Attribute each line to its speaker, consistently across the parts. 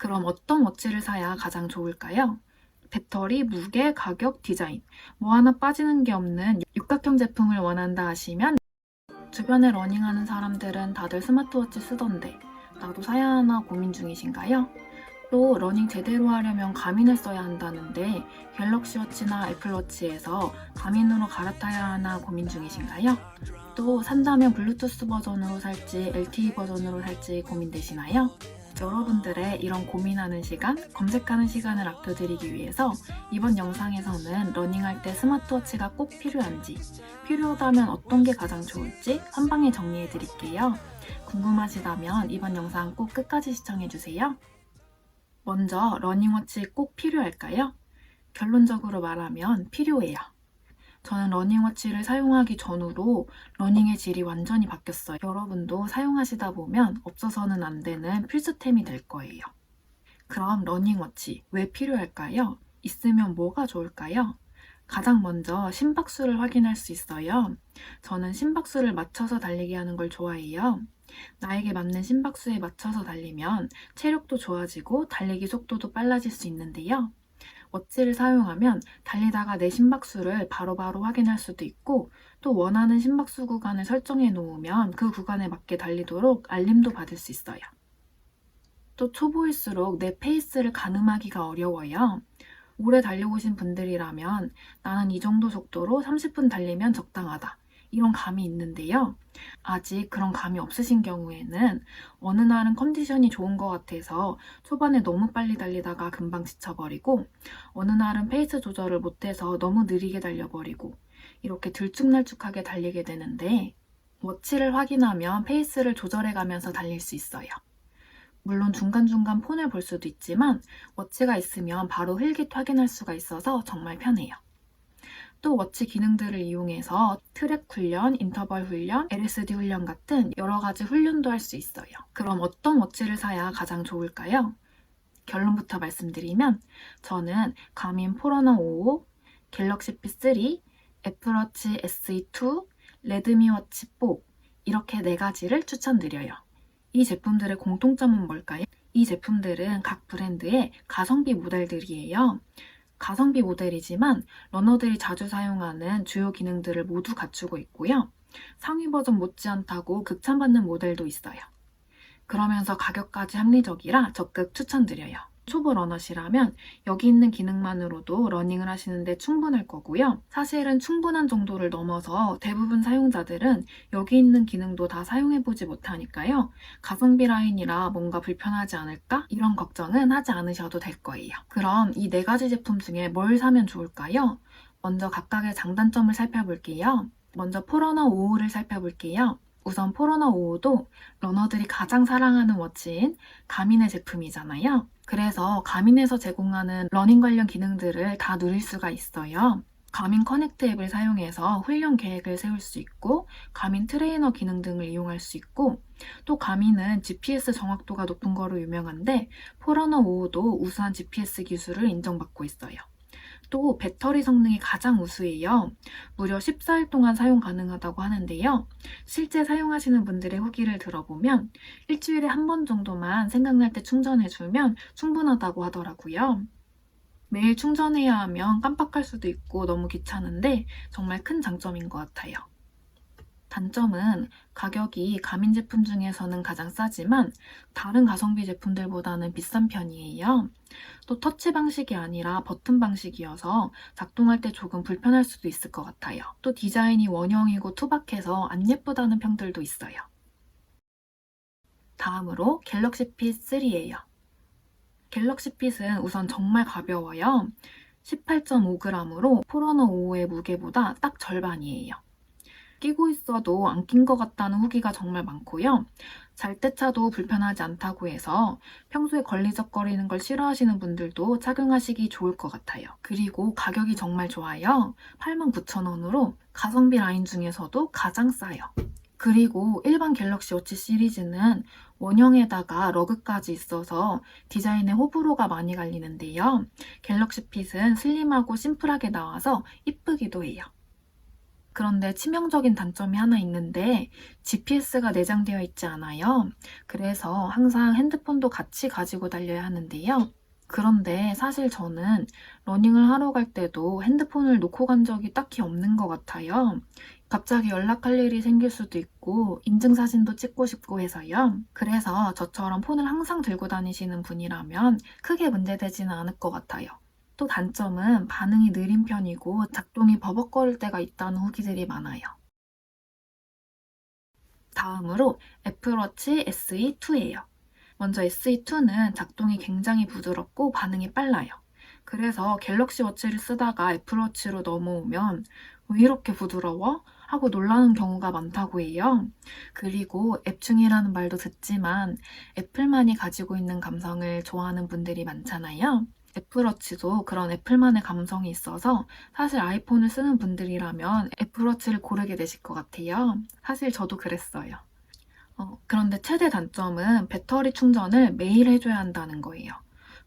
Speaker 1: 그럼 어떤 워치를 사야 가장 좋을까요? 배터리, 무게, 가격, 디자인 뭐 하나 빠지는 게 없는 육각형 제품을 원한다 하시면 주변에 러닝하는 사람들은 다들 스마트워치 쓰던데 나도 사야 하나 고민 중이신가요? 또 러닝 제대로 하려면 가민을 써야 한다는데 갤럭시 워치나 애플워치에서 가민으로 갈아타야 하나 고민 중이신가요? 또 산다면 블루투스 버전으로 살지 LTE 버전으로 살지 고민되시나요? 여러분들의 이런 고민하는 시간, 검색하는 시간을 아껴드리기 위해서 이번 영상에서는 러닝할 때 스마트워치가 꼭 필요한지, 필요하다면 어떤 게 가장 좋을지 한 방에 정리해드릴게요. 궁금하시다면 이번 영상 꼭 끝까지 시청해주세요. 먼저 러닝워치 꼭 필요할까요? 결론적으로 말하면 필요해요. 저는 러닝워치를 사용하기 전후로 러닝의 질이 완전히 바뀌었어요. 여러분도 사용하시다 보면 없어서는 안 되는 필수템이 될 거예요. 그럼 러닝워치 왜 필요할까요? 있으면 뭐가 좋을까요? 가장 먼저 심박수를 확인할 수 있어요. 저는 심박수를 맞춰서 달리기 하는 걸 좋아해요. 나에게 맞는 심박수에 맞춰서 달리면 체력도 좋아지고 달리기 속도도 빨라질 수 있는데요. 워치를 사용하면 달리다가 내 심박수를 바로바로 확인할 수도 있고 또 원하는 심박수 구간을 설정해 놓으면 그 구간에 맞게 달리도록 알림도 받을 수 있어요. 또 초보일수록 내 페이스를 가늠하기가 어려워요. 오래 달려오신 분들이라면 나는 이 정도 속도로 30분 달리면 적당하다. 이런 감이 있는데요. 아직 그런 감이 없으신 경우에는 어느 날은 컨디션이 좋은 것 같아서 초반에 너무 빨리 달리다가 금방 지쳐버리고 어느 날은 페이스 조절을 못해서 너무 느리게 달려버리고 이렇게 들쭉날쭉하게 달리게 되는데 워치를 확인하면 페이스를 조절해가면서 달릴 수 있어요. 물론 중간중간 폰을 볼 수도 있지만 워치가 있으면 바로 힐깃 확인할 수가 있어서 정말 편해요. 또 워치 기능들을 이용해서 트랙 훈련, 인터벌 훈련, LSD 훈련 같은 여러 가지 훈련도 할 수 있어요. 그럼 어떤 워치를 사야 가장 좋을까요? 결론부터 말씀드리면 저는 가민 포러너 55, 갤럭시 P3, 애플워치 SE2, 레드미 워치 4 이렇게 4가지를 추천드려요. 이 제품들의 공통점은 뭘까요? 이 제품들은 각 브랜드의 가성비 모델들이에요. 가성비 모델이지만 러너들이 자주 사용하는 주요 기능들을 모두 갖추고 있고요. 상위 버전 못지않다고 극찬받는 모델도 있어요. 그러면서 가격까지 합리적이라 적극 추천드려요. 초보 러너시라면 여기 있는 기능만으로도 러닝을 하시는데 충분할 거고요. 사실은 충분한 정도를 넘어서 대부분 사용자들은 여기 있는 기능도 다 사용해보지 못하니까요. 가성비 라인이라 뭔가 불편하지 않을까? 이런 걱정은 하지 않으셔도 될 거예요. 그럼 이 4가지 제품 중에 뭘 사면 좋을까요? 먼저 각각의 장단점을 살펴볼게요. 먼저 포러너 55를 살펴볼게요. 우선 포러너 55도 러너들이 가장 사랑하는 워치인 가민의 제품이잖아요. 그래서 가민에서 제공하는 러닝 관련 기능들을 다 누릴 수가 있어요. 가민 커넥트 앱을 사용해서 훈련 계획을 세울 수 있고 가민 트레이너 기능 등을 이용할 수 있고 또 가민은 GPS 정확도가 높은 거로 유명한데 포러너 55도 우수한 GPS 기술을 인정받고 있어요. 또 배터리 성능이 가장 우수해요. 무려 14일 동안 사용 가능하다고 하는데요. 실제 사용하시는 분들의 후기를 들어보면 일주일에 한 번 정도만 생각날 때 충전해주면 충분하다고 하더라고요. 매일 충전해야 하면 깜빡할 수도 있고 너무 귀찮은데 정말 큰 장점인 것 같아요. 단점은 가격이 가민 제품 중에서는 가장 싸지만 다른 가성비 제품들보다는 비싼 편이에요. 또 터치 방식이 아니라 버튼 방식이어서 작동할 때 조금 불편할 수도 있을 것 같아요. 또 디자인이 원형이고 투박해서 안 예쁘다는 평들도 있어요. 다음으로 갤럭시 핏3예요. 갤럭시 핏은 우선 정말 가벼워요. 18.5g으로 포러너 55의 무게보다 딱 절반이에요. 끼고 있어도 안 낀 것 같다는 후기가 정말 많고요. 잘 때 차도 불편하지 않다고 해서 평소에 걸리적거리는 걸 싫어하시는 분들도 착용하시기 좋을 것 같아요. 그리고 가격이 정말 좋아요. 89,000원으로 가성비 라인 중에서도 가장 싸요. 그리고 일반 갤럭시 워치 시리즈는 원형에다가 러그까지 있어서 디자인에 호불호가 많이 갈리는데요. 갤럭시 핏은 슬림하고 심플하게 나와서 이쁘기도 해요. 그런데 치명적인 단점이 하나 있는데 GPS가 내장되어 있지 않아요. 그래서 항상 핸드폰도 같이 가지고 달려야 하는데요. 그런데 사실 저는 러닝을 하러 갈 때도 핸드폰을 놓고 간 적이 딱히 없는 것 같아요. 갑자기 연락할 일이 생길 수도 있고 인증사진도 찍고 싶고 해서요. 그래서 저처럼 폰을 항상 들고 다니시는 분이라면 크게 문제되지는 않을 것 같아요. 또 단점은 반응이 느린 편이고 작동이 버벅거릴 때가 있다는 후기들이 많아요. 다음으로 애플워치 SE2예요. 먼저 SE2는 작동이 굉장히 부드럽고 반응이 빨라요. 그래서 갤럭시 워치를 쓰다가 애플워치로 넘어오면 왜 이렇게 부드러워? 하고 놀라는 경우가 많다고 해요. 그리고 앱충이라는 말도 듣지만 애플만이 가지고 있는 감성을 좋아하는 분들이 많잖아요. 애플워치도 그런 애플만의 감성이 있어서 사실 아이폰을 쓰는 분들이라면 애플워치를 고르게 되실 것 같아요. 사실 저도 그랬어요. 그런데 최대 단점은 배터리 충전을 매일 해줘야 한다는 거예요.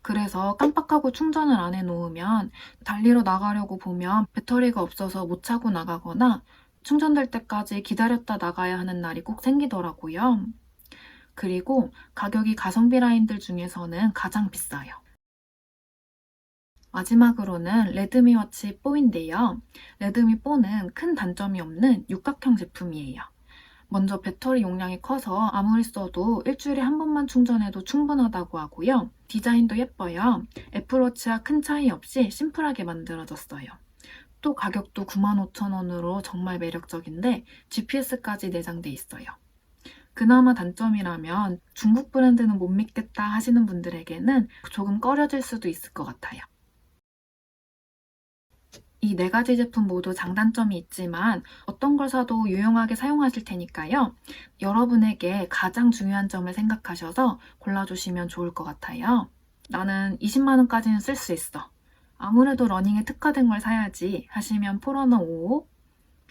Speaker 1: 그래서 깜빡하고 충전을 안 해놓으면 달리러 나가려고 보면 배터리가 없어서 못 차고 나가거나 충전될 때까지 기다렸다 나가야 하는 날이 꼭 생기더라고요. 그리고 가격이 가성비 라인들 중에서는 가장 비싸요. 마지막으로는 레드미 워치 4인데요. 레드미 4는 큰 단점이 없는 육각형 제품이에요. 먼저 배터리 용량이 커서 아무리 써도 일주일에 한 번만 충전해도 충분하다고 하고요. 디자인도 예뻐요. 애플워치와 큰 차이 없이 심플하게 만들어졌어요. 또 가격도 95,000원으로 정말 매력적인데 GPS까지 내장돼 있어요. 그나마 단점이라면 중국 브랜드는 못 믿겠다 하시는 분들에게는 조금 꺼려질 수도 있을 것 같아요. 이 네 가지 제품 모두 장단점이 있지만 어떤 걸 사도 유용하게 사용하실 테니까요. 여러분에게 가장 중요한 점을 생각하셔서 골라주시면 좋을 것 같아요. 나는 20만 원까지는 쓸 수 있어. 아무래도 러닝에 특화된 걸 사야지 하시면 포러너 5,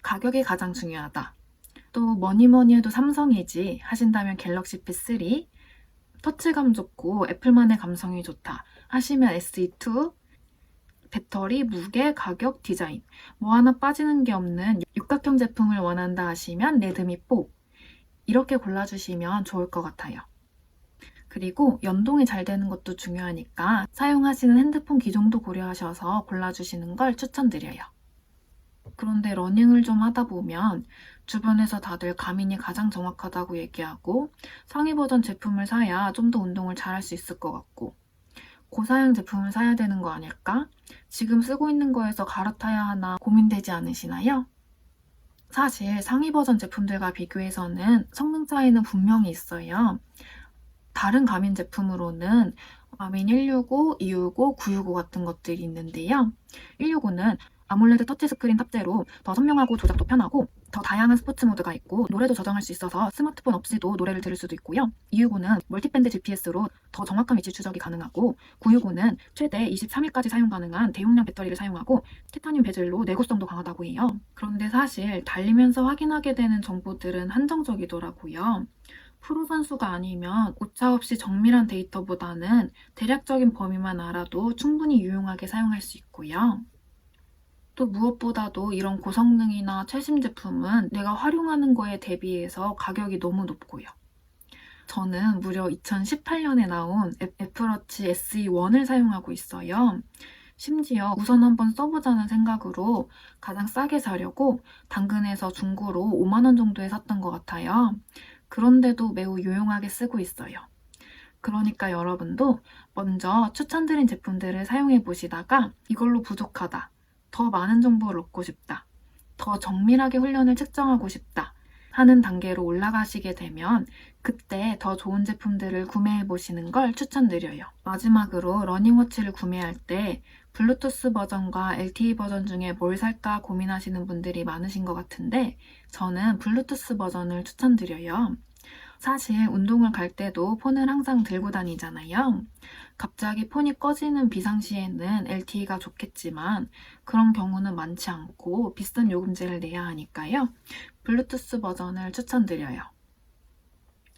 Speaker 1: 가격이 가장 중요하다. 또 뭐니 해도 삼성이지 하신다면 갤럭시 P3, 터치감 좋고 애플만의 감성이 좋다 하시면 SE2, 배터리, 무게, 가격, 디자인 뭐 하나 빠지는 게 없는 육각형 제품을 원한다 하시면 레드미 4 이렇게 골라주시면 좋을 것 같아요. 그리고 연동이 잘 되는 것도 중요하니까 사용하시는 핸드폰 기종도 고려하셔서 골라주시는 걸 추천드려요. 그런데 러닝을 좀 하다 보면 주변에서 다들 가민이 가장 정확하다고 얘기하고 상위 버전 제품을 사야 좀 더 운동을 잘할 수 있을 것 같고 고사양 제품을 사야 되는 거 아닐까? 지금 쓰고 있는 거에서 갈아타야 하나 고민되지 않으시나요? 사실 상위 버전 제품들과 비교해서는 성능 차이는 분명히 있어요. 다른 가민 제품으로는 가민 165, 265, 965 같은 것들이 있는데요. 165는 아몰레드 터치스크린 탑재로 더 선명하고 조작도 편하고 더 다양한 스포츠 모드가 있고 노래도 저장할 수 있어서 스마트폰 없이도 노래를 들을 수도 있고요. 265는 멀티밴드 GPS로 더 정확한 위치 추적이 가능하고 965는 최대 23일까지 사용 가능한 대용량 배터리를 사용하고 티타늄 베젤로 내구성도 강하다고 해요. 그런데 사실 달리면서 확인하게 되는 정보들은 한정적이더라고요. 프로 선수가 아니면 오차없이 정밀한 데이터보다는 대략적인 범위만 알아도 충분히 유용하게 사용할 수 있고요. 또 무엇보다도 이런 고성능이나 최신 제품은 내가 활용하는 거에 대비해서 가격이 너무 높고요. 저는 무려 2018년에 나온 애플워치 SE1을 사용하고 있어요. 심지어 우선 한번 써보자는 생각으로 가장 싸게 사려고 당근에서 중고로 5만 원 정도에 샀던 것 같아요. 그런데도 매우 유용하게 쓰고 있어요. 그러니까 여러분도 먼저 추천드린 제품들을 사용해 보시다가 이걸로 부족하다, 더 많은 정보를 얻고 싶다, 더 정밀하게 훈련을 측정하고 싶다 하는 단계로 올라가시게 되면 그때 더 좋은 제품들을 구매해 보시는 걸 추천드려요. 마지막으로 러닝워치를 구매할 때 블루투스 버전과 LTE 버전 중에 뭘 살까 고민하시는 분들이 많으신 것 같은데 저는 블루투스 버전을 추천드려요. 사실 운동을 갈 때도 폰을 항상 들고 다니잖아요. 갑자기 폰이 꺼지는 비상시에는 LTE가 좋겠지만 그런 경우는 많지 않고 비싼 요금제를 내야 하니까요. 블루투스 버전을 추천드려요.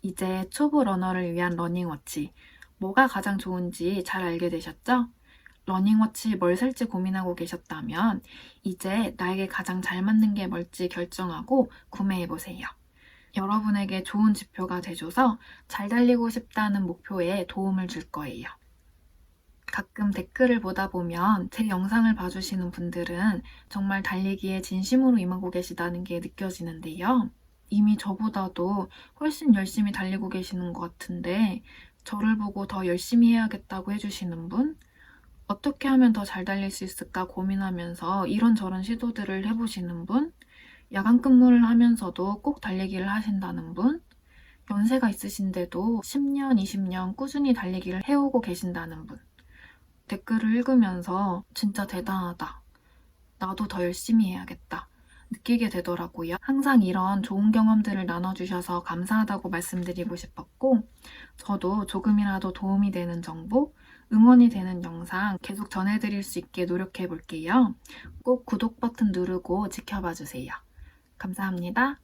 Speaker 1: 이제 초보 러너를 위한 러닝워치, 뭐가 가장 좋은지 잘 알게 되셨죠? 러닝워치 뭘 살지 고민하고 계셨다면 이제 나에게 가장 잘 맞는 게 뭘지 결정하고 구매해보세요. 여러분에게 좋은 지표가 돼줘서 잘 달리고 싶다는 목표에 도움을 줄 거예요. 가끔 댓글을 보다 보면 제 영상을 봐주시는 분들은 정말 달리기에 진심으로 임하고 계시다는 게 느껴지는데요. 이미 저보다도 훨씬 열심히 달리고 계시는 것 같은데 저를 보고 더 열심히 해야겠다고 해주시는 분? 어떻게 하면 더 잘 달릴 수 있을까 고민하면서 이런저런 시도들을 해보시는 분? 야간 근무를 하면서도 꼭 달리기를 하신다는 분? 연세가 있으신데도 10년, 20년 꾸준히 달리기를 해오고 계신다는 분? 댓글을 읽으면서 진짜 대단하다. 나도 더 열심히 해야겠다. 느끼게 되더라고요. 항상 이런 좋은 경험들을 나눠주셔서 감사하다고 말씀드리고 싶었고, 저도 조금이라도 도움이 되는 정보, 응원이 되는 영상 계속 전해드릴 수 있게 노력해 볼게요. 꼭 구독 버튼 누르고 지켜봐 주세요. 감사합니다.